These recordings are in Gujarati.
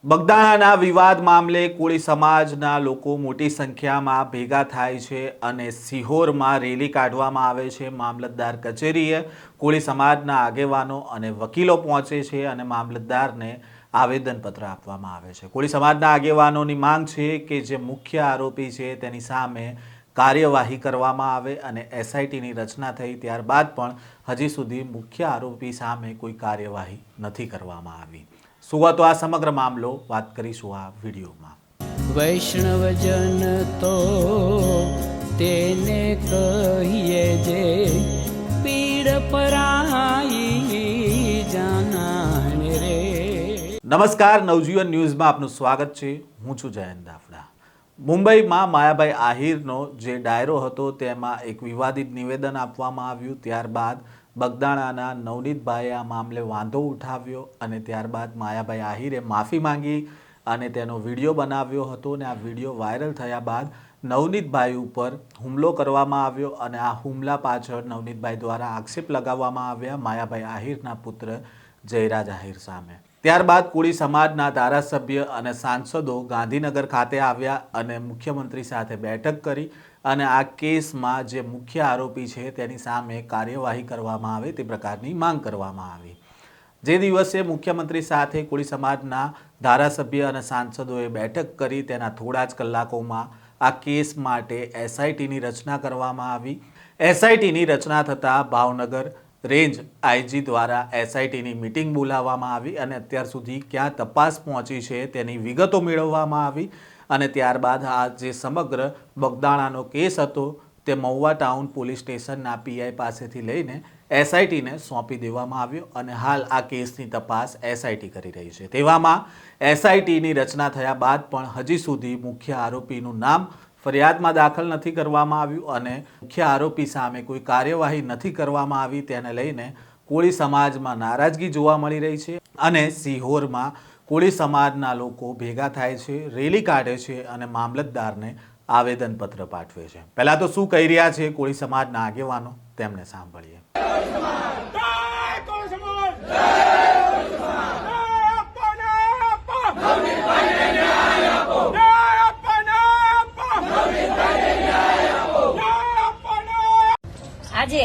બગદાણાના વિવાદ મામલે કોળી સમાજના લોકો મોટી સંખ્યામાં ભેગા થાય છે અને સિહોરમાં રેલી કાઢવામાં આવે છે। મામલતદાર કચેરીએ કોળી સમાજના આગેવાનો અને વકીલો પહોંચે છે અને મામલતદારને આવેદનપત્ર આપવામાં આવે છે। કોળી સમાજના આગેવાનોની માંગ છે કે જે મુખ્ય આરોપી છે તેની સામે કાર્યવાહી કરવામાં આવે અને એસઆઈટીની રચના થઈ ત્યારબાદ પણ હજી સુધી મુખ્ય આરોપી સામે કોઈ કાર્યવાહી નથી કરવામાં આવી। શું હતો આ સમગ્ર મામલો, વાત કરીશું આ વિડીયોમાં। વૈષ્ણવજન તો તેને કહીએ જે પીડ પરાઈ જાનાને રે। નમસ્કાર, નવજીવન ન્યૂઝમાં આપનું સ્વાગત છે। હું છું જયંત દાફડા। મુંબઈમાં માયાભાઈ આહિરનો જે ડાયરો હતો તેમાં એક વિવાદિત નિવેદન આપવામાં આવ્યું। ત્યારબાદ બગદાણાના નવનીતભાઈએ આ મામલે વાંધો ઉઠાવ્યો અને ત્યારબાદ માયાભાઈ આહિરે માફી માંગી અને તેનો વિડીયો બનાવ્યો હતો અને આ વિડીયો વાયરલ થયા બાદ નવનીતભાઈ ઉપર હુમલો કરવામાં આવ્યો અને આ હુમલા પાછળ નવનીતભાઈ દ્વારા આક્ષેપ લગાવવામાં આવ્યા માયાભાઈ આહિરના પુત્ર જયરાજ આહિર સામે। ત્યારબાદ કોળી સમાજના ધારાસભ્ય અને સાંસદો ગાંધીનગર ખાતે આવ્યા અને મુખ્યમંત્રી સાથે બેઠક કરી અને આ કેસમાં જે મુખ્ય આરોપી છે તેની સામે કાર્યવાહી કરવામાં આવે તે પ્રકારની માંગ કરવામાં આવી। જે દિવસે મુખ્યમંત્રી સાથે કોળી સમાજના ધારાસભ્ય અને સાંસદોએ બેઠક કરી તેના થોડા જ કલાકોમાં આ કેસ માટે એસઆઈટીની રચના કરવામાં આવી। એસઆઈટીની રચના થતાં ભાવનગર રેન્જ આઈજી દ્વારા એસઆઈટીની મિટિંગ બોલાવવામાં આવી અને અત્યાર સુધી ક્યાં તપાસ પહોંચી છે તેની વિગતો મેળવવામાં આવી અને ત્યારબાદ આ જે સમગ્ર બગદાણાનો કેસ હતો તે મહુવા ટાઉન પોલીસ સ્ટેશનના પીઆઈ પાસેથી લઈને એસઆઈટીને સોંપી દેવામાં આવ્યો અને હાલ આ કેસની તપાસ એસઆઈટી કરી રહી છે। તેવામાં એસઆઈટીની રચના થયા બાદ પણ હજી સુધી મુખ્ય આરોપીનું નામ ફરિયાદમાં દાખલ નથી કરવામાં આવ્યું અને મુખ્ય આરોપી સામે કોઈ કાર્યવાહી નથી કરવામાં આવી। તેને લઈને કોળી સમાજમાં નારાજગી જોવા મળી રહી છે અને સિહોરમાં કોળી સમાજના લોકો ભેગા થાય છે, રેલી કાઢે છે અને મામલતદારને આવેદનપત્ર પાઠવે છે। પહેલા તો શું કહી રહ્યા છે કોળી સમાજના આગેવાનો તેમને સાંભળીએ। આજે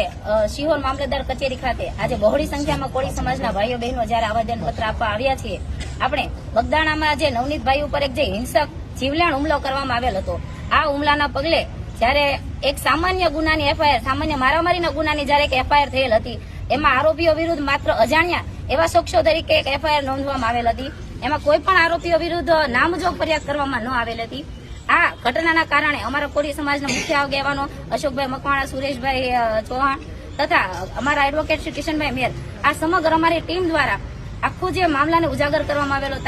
શિહોર મામલતદાર કચેરી ખાતે આજે બહોળી સંખ્યામાં કોળી સમાજના ભાઈઓ બહેનો જયારે આવેદનપત્ર આપવા આવ્યા છીએ, આપણે બગદાણામાં જે નવનીતભાઈ ઉપર એક જે હિંસક જીવલેણ હુમલો કરવામાં આવેલ હતો, આ હુમલાના પગલે જયારે એક સામાન્ય ગુનાની એફઆઈઆર, સામાન્ય મારામારીના ગુનાની જયારે એક એફઆઈઆર થયેલ હતી, એમાં આરોપીઓ વિરુદ્ધ માત્ર અજાણ્યા એવા શખ્સો તરીકે એક એફઆઈઆર નોંધવામાં આવેલ હતી। એમાં કોઈ પણ આરોપીઓ વિરુદ્ધ નામજોગ ફરિયાદ કરવામાં ન આવેલ હતી। આ ઘટનાના કારણે અમારા કોળી સમાજના મુખ્ય આગેવાનો અશોકભાઈ મકવાણા, સુરેશભાઈ ચૌહાણ તથા અમારા એડવોકેટ શ્રી કિશનભાઈ મેર, આ સમગ્ર અમારી ટીમ દ્વારા આખું જે મામલાને ઉજાગર કરવામાં આવેલો,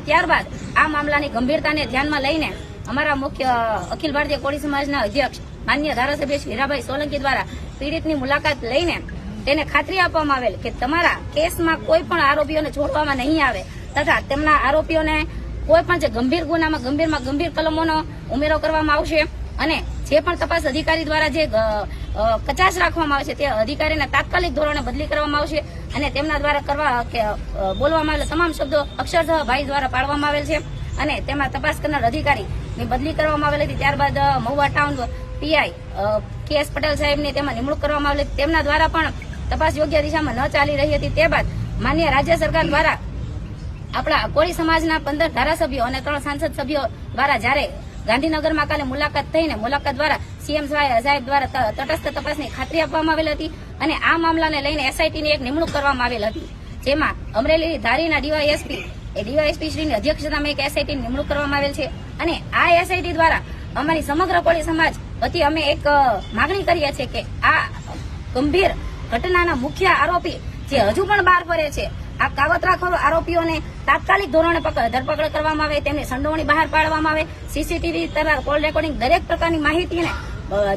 ત્યારબાદ આ મામલાની ગંભીરતાને ધ્યાનમાં લઈને અમારા મુખ્ય અખિલ ભારતીય કોળી સમાજના અધ્યક્ષ માન્ય ધારાસભ્ય શ્રી હીરાભાઈ સોલંકી દ્વારા પીડિતની મુલાકાત લઈને તેને ખાતરી આપવામાં આવેલ કે તમારા કેસમાં કોઈ પણ આરોપીઓને છોડવામાં નહીં આવે તથા તેમના આરોપીઓને કોઈ પણ જે ગંભીર ગુનામાં ગંભીર કલમોનો ઉમેરો કરવામાં આવશે અને જે પણ તપાસ અધિકારી દ્વારા જે કચાશ રાખવામાં આવશે તે અધિકારીને તાત્કાલિક ધોરણે બદલી કરવામાં આવશે અને તેમના દ્વારા બોલવામાં આવેલા તમામ શબ્દો અક્ષરશઃ ભાઈ દ્વારા પાડવામાં આવેલ છે અને તેમાં તપાસ કરનાર અધિકારીની બદલી કરવામાં આવેલી હતી। ત્યારબાદ Mahuva town PI KS Patel સાહેબની તેમાં નિમણૂક કરવામાં આવેલી, તેમના દ્વારા પણ તપાસ યોગ્ય દિશામાં ન ચાલી રહી હતી। તે બાદ માન્ય રાજ્ય સરકાર દ્વારા આપણા કોળી સમાજના 15 ધારાસભ્યો અને 3 સાંસદ સભ્યો દ્વારા જયારે ગાંધીનગરમાં કાલે મુલાકાત થઈને મુલાકાત દ્વારા સીએમ સાહેબ દ્વારા તટસ્થ તપાસની ખાતરી આપવામાં આવેલ હતી અને આ મામલાને લઈને એસઆઈટીની એક નિમણૂક કરવામાં આવેલ હતી, જેમાં અમરેલી ધારીના ડીવાયએસપી શ્રીની અધ્યક્ષતામાં એક એસઆઈટીની નિમણૂક કરવામાં આવેલ છે અને આ એસઆઈટી દ્વારા અમારી સમગ્ર કોળી સમાજ વતી અમે એક માગણી કરીએ છીએ કે આ ગંભીર ઘટનાના મુખ્ય આરોપી જે હજુ પણ બહાર ફરે છે, આ કાવતરાખોર આરોપીઓને તાત્કાલિક ધોરણે ધરપકડ કરવામાં આવે, તેમની સંડોવણી બહાર પાડવામાં આવે, સીસીટીવી તથા કોલ રેકોર્ડિંગ દરેક પ્રકારની માહિતીને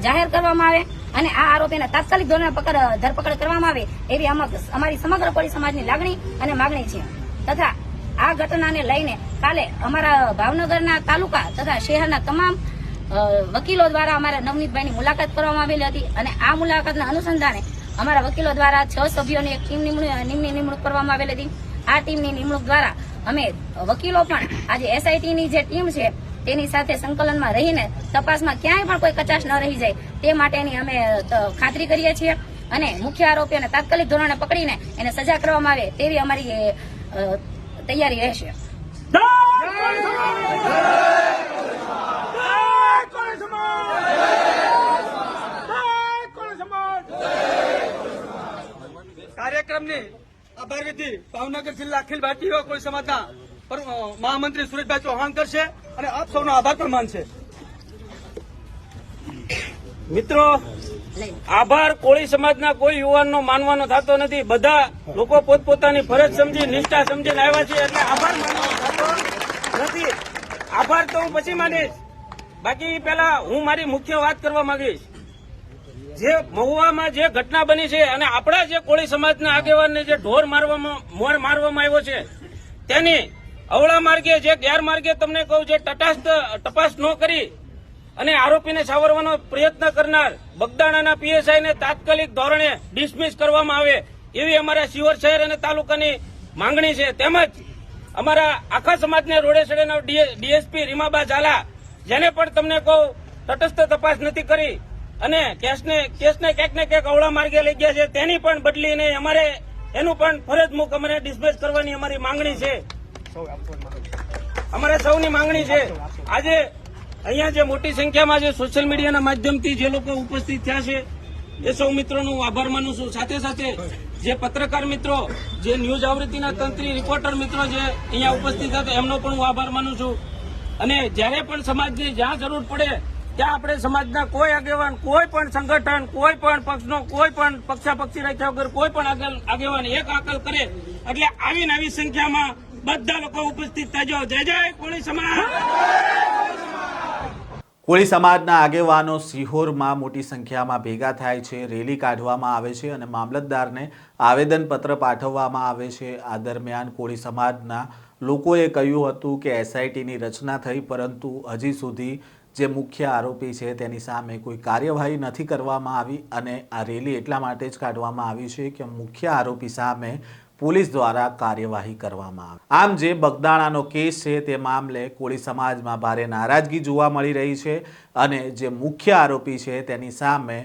જાહેર કરવામાં આવે અને આ આરોપીને તાત્કાલિક ધોરણે ધરપકડ કરવામાં આવે એવી અમારી સમગ્ર કોળી સમાજની લાગણી અને માગણી છે। તથા આ ઘટનાને લઈને કાલે અમારા ભાવનગરના તાલુકા તથા શહેરના તમામ વકીલો દ્વારા અમારા નવનીતભાઈની મુલાકાત કરવામાં આવેલી હતી અને આ મુલાકાતના અનુસંધાને અમારા વકીલો દ્વારા 6 સભ્યોની એક ટીમની નિમણૂક કરવામાં આવેલી હતી આ ટીમની નિમણૂક દ્વારા અમે વકીલો પણ આજે SIT ની જે ટીમ છે તેની સાથે સંકલનમાં રહીને તપાસમાં ક્યાંય પણ કોઈ કચાશ ન રહી જાય તે માટેની અમે ખાતરી કરીએ છીએ અને મુખ્ય આરોપીઓને તાત્કાલિક ધોરણે પકડીને એને સજા કરવામાં આવે તેવી અમારી તૈયારી રહેશે. કાર્યક્રમની આભાર વિધિ ભાવનગર જિલ્લા અખિલ ભારતીય કોળી સમાજના મહામંત્રી સુરેશભાઈ ચૌહાણ કરશે અને આપ સૌનો આભાર પણ માનશે. મિત્રો, આભાર કોળી સમાજના કોઈ યુવાનનો માનવાનો થતો નથી. બધા લોકો પોતપોતાની ફરજ સમજી નિષ્ઠા સમજીને આવ્યા છે એટલે આભાર માનવાનો થતો નથી. આભાર તો હું પછી માનીશ. બાકી પહેલા હું મારી મુખ્ય વાત કરવા માંગીશ. જે મહુવામાં જે ઘટના બની છે અને આપણા જે કોળી સમાજના આગેવાનને જે મોર મારવામાં આવ્યો છે તેની અવળા માર્ગે જે ગેરમાર્ગે તમને કહું જે તપાસ ન કરી અને આરોપીને સાવરવાનો પ્રયત્ન કરનાર બગદાણાના PSI ને તાત્કાલિક ધોરણે ડિસમિસ કરવામાં આવે એવી અમારા શિહોર શહેર અને તાલુકાની માંગણી છે. તેમજ અમારા આખા સમાજને રોડે સડેના DSP રીમાબા ઝાલા જેને પણ તમને કહું તટસ્થ તપાસ નથી કરી અને કેસને ક્યાંક ને ક્યાંક અવળા માર્ગે લઈ ગયા છે તેની પણ બદલીને અમારે એનું પણ ફરજ મૂક અમારે ડિસમિસ કરવાની અમારી માંગણી છે. અમારે સૌની માંગણી છે. આજે અહીંયા જે મોટી સંખ્યામાં જે સોશિયલ મીડિયાના માધ્યમથી જે લોકો ઉપસ્થિત થયા છે એ સૌ મિત્રોનો હું આભાર માનું છું. સાથે સાથે જે પત્રકાર મિત્રો, જે ન્યૂઝ આવૃત્તિના તંત્રી રિપોર્ટર મિત્રો જે અહીંયા ઉપસ્થિત હતા એમનો પણ હું આભાર માનું છું. અને જ્યારે પણ સમાજની જ્યાં જરૂર પડે ત્યાં આપણે સમાજના કોઈ આગેવાન, કોઈ પણ સંગઠન, કોઈ પણ પક્ષનો કોઈ પણ પક્ષાપક્ષી રાખ્યા વગર કોઈ પણ આગેવાન એક આકલ કરે એટલે આવીને આવી સંખ્યામાં બધા લોકો ઉપસ્થિત થજો. જય જય કોળી સમાજ. કોળી સમાજના આગેવાનો સિહોરમાં મોટી સંખ્યામાં ભેગા થાય છે, રેલી કાઢવામાં આવે છે અને મામલતદારને આવેદનપત્ર પાઠવવામાં આવે છે. આ દરમિયાન કોળી સમાજના લોકોએ કહ્યું હતું કે SITની રચના થઈ પરંતુ હજી સુધી જે મુખ્ય આરોપી છે તેની સામે કોઈ કાર્યવાહી નથી કરવામાં આવી અને આ રેલી એટલા માટે જ કાઢવામાં આવી છે કે મુખ્ય આરોપી સામે પોલીસ દ્વારા કાર્યવાહી કરવામાં આવે. આમ જે બગદાણાનો કેસ છે તે મામલે કોળી સમાજમાં ભારે નારાજગી જોવા મળી રહી છે અને જે મુખ્ય આરોપી છે તેની સામે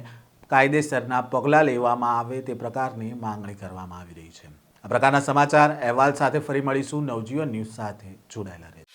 કાયદેસરના પગલાં લેવામાં આવે તે પ્રકારની માંગણી કરવામાં આવી રહી છે. આ પ્રકારના સમાચાર અહેવાલ સાથે ફરી મળીશું. નવજીવન ન્યૂઝ સાથે જોડાયેલા રહેજો.